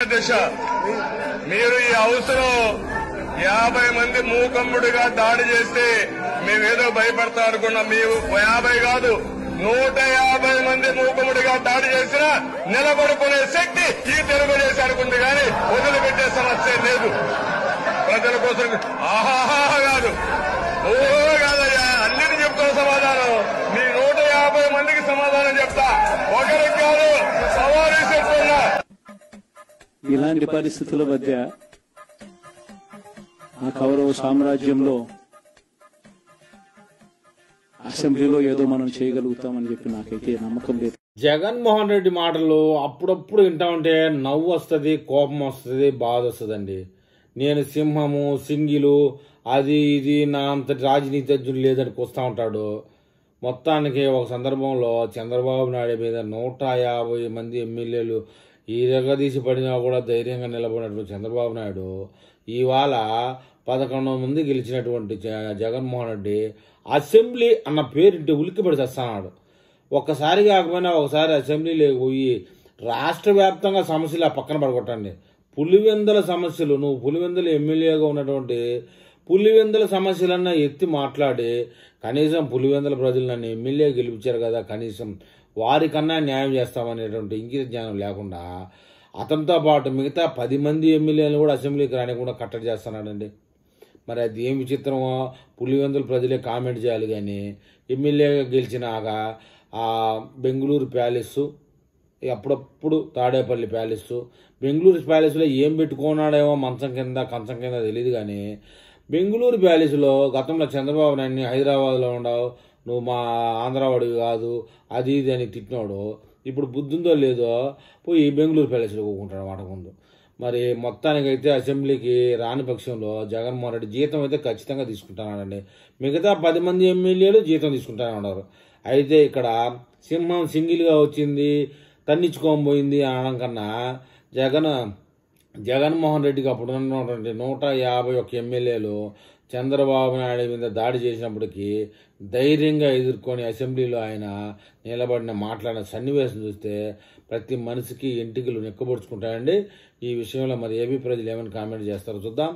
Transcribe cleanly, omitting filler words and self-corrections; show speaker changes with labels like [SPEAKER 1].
[SPEAKER 1] దశ మీరు ఈ హౌస్లో 50 మంది మూకమ్ముడిగా దాడి చేస్తే మేమేదో భయపడతా అనుకున్నాం. మీరు 50 కాదు 150 మంది మూకముడిగా దాడి చేసినా నిలబడుకునే శక్తి ఈ తెలుగుదేశానికి ఉంది కానీ వదిలిపెట్టే సమస్య లేదు. ప్రజల కోసం ఆహాహా కాదు ఓహో కాదయ్యా, అన్నిటి చెప్తున్న సమాధానం మీ 150 మందికి సమాధానం చెప్తా, ఒకరికి కాదు సవారీ చెప్తున్నా.
[SPEAKER 2] ఇలాంటి పరిస్థితుల మధ్య ఆ కౌరవ సామ్రాజ్యంలో అసెంబ్లీలో ఏదో మనం చేయగలుగుతామని చెప్పి నాకైతే నమ్మకం లేదు.
[SPEAKER 3] జగన్మోహన్ రెడ్డి మాటలు అప్పుడప్పుడు వింటా ఉంటే నవ్వు వస్తుంది, కోపం వస్తుంది, బాధ వస్తుందండి. నేను సింహము సింగిలు అది ఇది నా అంతటి రాజనీతిజ్ఞుడు లేదని కూస్తా ఉంటాడు. మొత్తానికి ఒక సందర్భంలో చంద్రబాబు నాయుడు మీద 150 మంది ఎమ్మెల్యేలు ఈ తీసి పడినా కూడా ధైర్యంగా నిలబడినటువంటి చంద్రబాబు నాయుడు ఇవాళ 11 మంది గెలిచినటువంటి జగన్మోహన్ రెడ్డి అసెంబ్లీ అన్న పేరింటి ఉలిక్కిపడి చేస్తున్నాడు. ఒక్కసారి కాకపోయినా ఒకసారి అసెంబ్లీలోకి పోయి రాష్ట్ర వ్యాప్తంగా సమస్యలు ఆ పక్కన పడగొట్టండి. పులివెందుల సమస్యలు, నువ్వు పులివెందుల ఎమ్మెల్యేగా ఉన్నటువంటి పులివెందుల సమస్యలన్నా ఎత్తి మాట్లాడి కనీసం పులివెందుల ప్రజలు నన్ను ఎమ్మెల్యే గెలిపించారు కదా, కనీసం వారికన్నా న్యాయం చేస్తామనేటువంటి ఇంగిత జ్ఞానం లేకుండా అతనితో పాటు మిగతా 10 మంది ఎమ్మెల్యేలను కూడా అసెంబ్లీకి రానికుండా కట్టడి చేస్తున్నాడండి. మరి అది ఏం విచిత్రమో పులివెందుల ప్రజలే కామెంట్ చేయాలి. కానీ ఎమ్మెల్యేగా గెలిచినాక ఆ బెంగళూరు ప్యాలెస్, అప్పుడప్పుడు తాడేపల్లి ప్యాలెస్, బెంగళూరు ప్యాలెస్లో ఏం పెట్టుకున్నాడేమో మంచం కింద కంచం కింద తెలియదు. కానీ బెంగళూరు ప్యాలెస్లో గతంలో చంద్రబాబు నాయుడిని హైదరాబాద్లో ఉండవు, నువ్వు మా ఆంధ్రావాడివి కాదు అది ఇది అని తిట్టినాడు. ఇప్పుడు బుద్ధుందో లేదో పోయి బెంగళూరు ప్యాలెస్లో కూకుంటాడు మాట ముందు. మరి మొత్తానికైతే అసెంబ్లీకి రాని పక్షంలో జగన్మోహన్ రెడ్డి జీతం అయితే ఖచ్చితంగా తీసుకుంటానండి. మిగతా 10 మంది ఎమ్మెల్యేలు జీతం తీసుకుంటానన్నారు. అయితే ఇక్కడ సింహం సింగిల్గా వచ్చింది తన్నించుకోబోయింది అనడం కన్నా జగన్మోహన్ రెడ్డికి అప్పుడు ఉన్నటువంటి 151 ఎమ్మెల్యేలు చంద్రబాబు నాయుడు మీద దాడి చేసినప్పటికీ ధైర్యంగా ఎదుర్కొని అసెంబ్లీలో ఆయన నిలబడిన మాట్లాడిన సన్నివేశం చూస్తే ప్రతి మనిషికి ఎంటికలు నెక్కబొడుచుకుంటాయండి. ఈ విషయంలో మరి ఏపీ ప్రజలు ఏమైనా కామెంట్ చేస్తారో చూద్దాం.